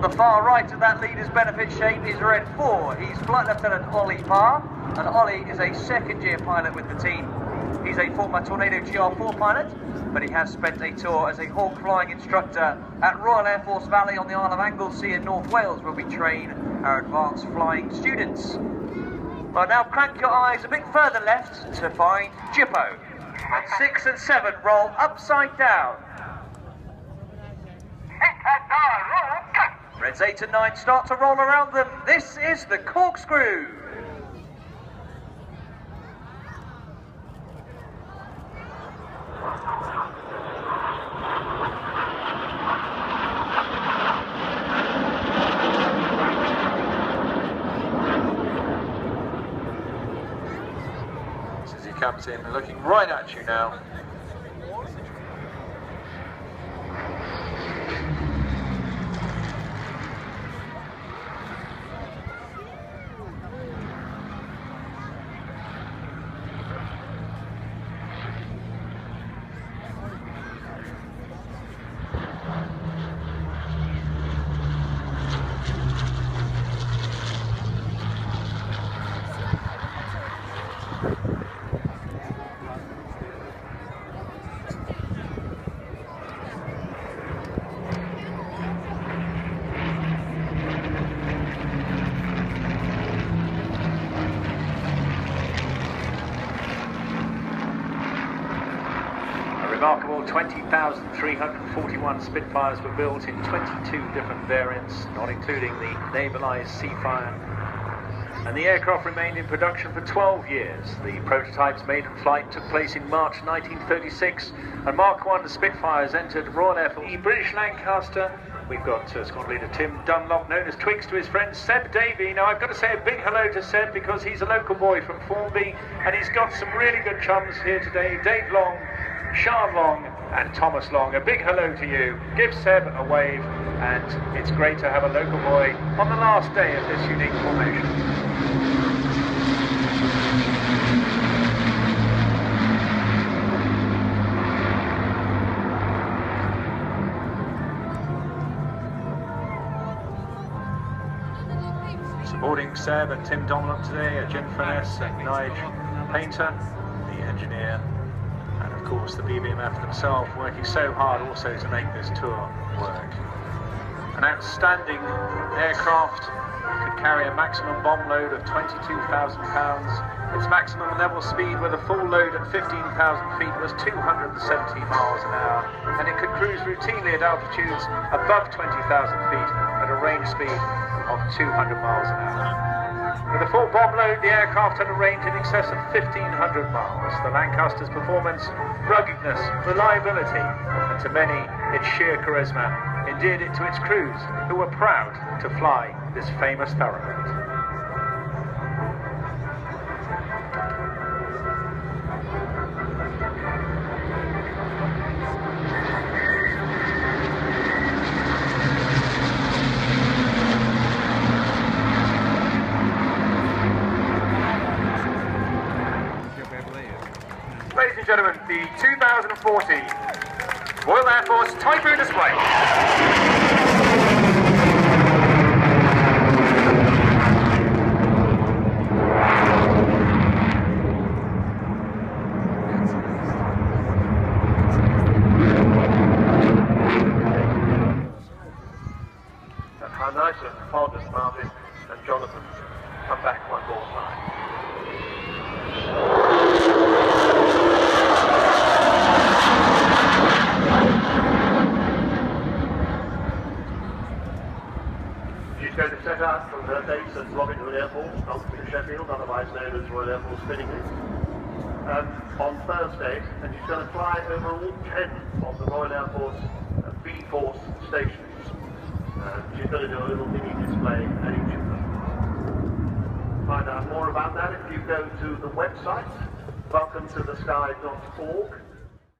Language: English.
the far right of that leader's benefit shape is Red 4. He's Flight Lieutenant Ollie Parr, and Ollie is a second-year pilot with the team. He's a former Tornado GR4 pilot, but he has spent a tour as a hawk flying instructor at Royal Air Force Valley on the Isle of Anglesey in North Wales, where we train our advanced flying students. Right, now crank your eyes a bit further left to find Jippo. And 6 and 7 roll upside down. Reds 8 and 9 start to roll around them. This is the corkscrew. As he comes in, looking right at you now. Remarkable 20,341 Spitfires were built in 22 different variants, not including the navalised Seafire. And the aircraft remained in production for 12 years. The prototype's maiden flight took place in March 1936, and Mark I Spitfires entered Royal Air Force. The British Lancaster, we've got squad leader Tim Dunlop, known as Twigs to his friend Seb Davey. Now I've got to say a big hello to Seb because he's a local boy from Formby, and he's got some really good chums here today. Dave Long, Sean Long and Thomas Long. A big hello to you. Give Seb a wave, and it's great to have a local boy on the last day of this unique formation. Supporting Seb and Tim Dunlop today are Jim Furness and Nigel Painter, the engineer, and of course the BBMF themselves, working so hard also to make this tour work. An outstanding aircraft. It could carry a maximum bomb load of 22,000 pounds. Its maximum level speed with a full load at 15,000 feet was 270 miles an hour, and it could cruise routinely at altitudes above 20,000 feet at a range speed of 200 miles an hour. With a full bomb load, the aircraft had a range in excess of 1,500 miles. The Lancaster's performance, ruggedness, reliability, and to many, its sheer charisma, endeared it to its crews, who were proud to fly this famous thoroughbred. Ladies and gentlemen, the 2014 Royal Air Force Typhoon display. And how nice of Fathers Martin and Jonathan come back one more time. She's going to set out from her base at Robin Hood Airport, Oxford, Sheffield, otherwise known as Royal Air Force Finningley, on Thursday, and she's going to fly over all 10 of the Royal Air Force B-Force stations. She's going to do a little mini display at each of them. Find out more about that if you go to the website, welcometothe sky.org.